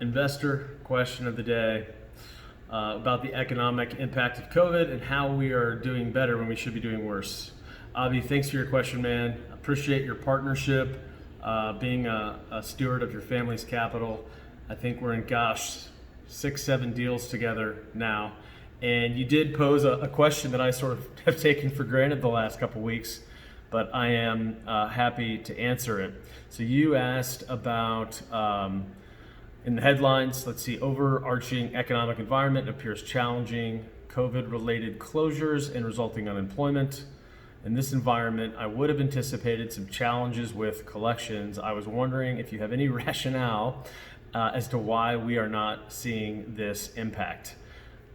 Investor question of the day about the economic impact of COVID and how we are doing better when we should be doing worse. Avi, thanks for your question, man. Appreciate your partnership, being a steward of your family's capital. I think we're in, 6-7 deals together now. And you did pose a question that I sort of have taken for granted the last couple weeks, but I am happy to answer it. So you asked about, in the headlines, let's see, overarching economic environment appears challenging, COVID-related closures and resulting unemployment. In this environment, I would have anticipated some challenges with collections. I was wondering if you have any rationale as to why we are not seeing this impact.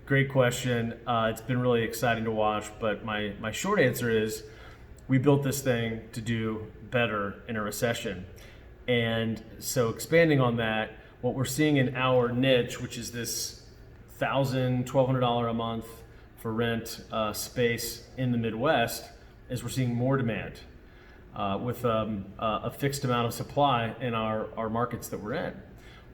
Great question. It's been really exciting to watch, but my short answer is we built this thing to do better in a recession. And so expanding on that, what we're seeing in our niche, which is this $1,000, $1,200 a month for rent space in the Midwest, is we're seeing more demand with a fixed amount of supply in our markets that we're in.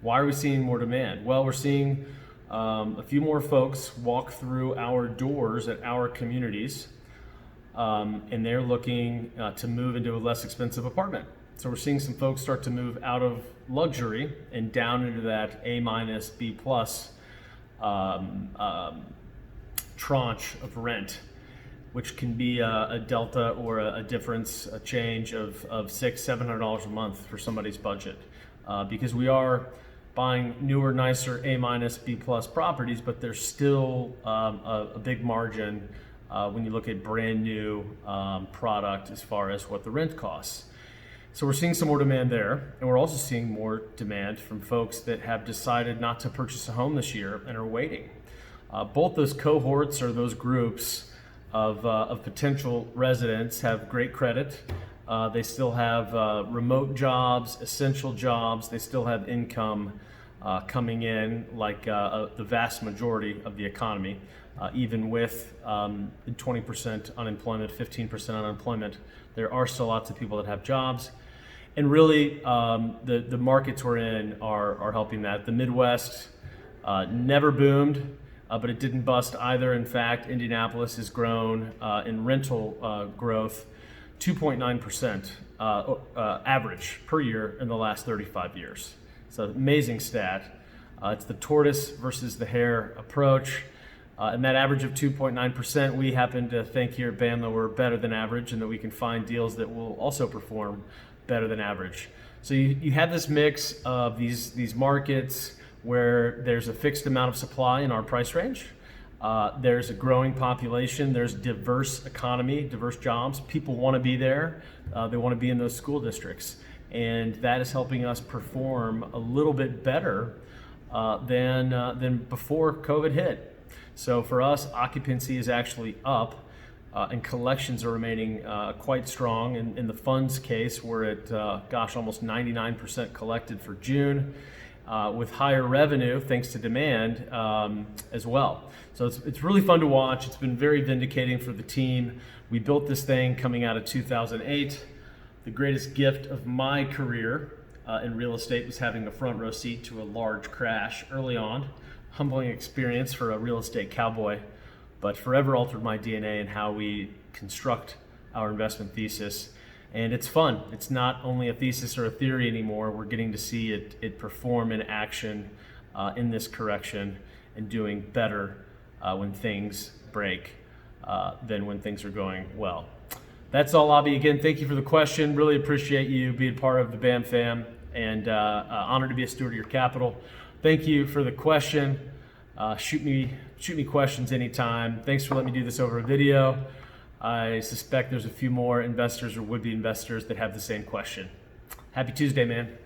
Why are we seeing more demand? Well, we're seeing a few more folks walk through our doors at our communities, and they're looking to move into a less expensive apartment. So we're seeing some folks start to move out of luxury and down into that A-, B+ tranche of rent, which can be a delta or a difference, a change of $600-$700 a month for somebody's budget, because we are buying newer, nicer A-, B+ properties, but there's still a big margin when you look at brand new product as far as what the rent costs. So we're seeing some more demand there, and we're also seeing more demand from folks that have decided not to purchase a home this year and are waiting. Both those cohorts or those groups of potential residents have great credit. They still have remote jobs, essential jobs. They still have income coming in, like the vast majority of the economy. Even with 20% unemployment, 15% unemployment, there are still lots of people that have jobs. And really, the markets we're in are helping that. The Midwest never boomed, but it didn't bust either. In fact, Indianapolis has grown in rental growth 2.9% average per year in the last 35 years. So amazing stat. It's the tortoise versus the hare approach. And that average of 2.9%, we happen to think here at BAM that we're better than average and that we can find deals that will also perform better than average. So you have this mix of these markets where there's a fixed amount of supply in our price range. There's a growing population. There's diverse economy, diverse jobs. People want to be there. They want to be in those school districts. And that is helping us perform a little bit better than before COVID hit. So for us, occupancy is actually up, and collections are remaining quite strong. In the funds case, we're at, almost 99% collected for June, with higher revenue thanks to demand as well. So it's really fun to watch. It's been very vindicating for the team. We built this thing coming out of 2008. The greatest gift of my career in real estate was having a front row seat to a large crash early on. Humbling experience for a real estate cowboy, but forever altered my DNA and how we construct our investment thesis. And it's fun. It's not only a thesis or a theory anymore. We're getting to see it perform in action in this correction and doing better when things break than when things are going well. That's all, Avi. Again, thank you for the question. Really appreciate you being part of the BAM fam, and honored to be a steward of your capital. Thank you for the question. Shoot me questions anytime. Thanks for letting me do this over a video. I suspect there's a few more investors or would-be investors that have the same question. Happy Tuesday, man.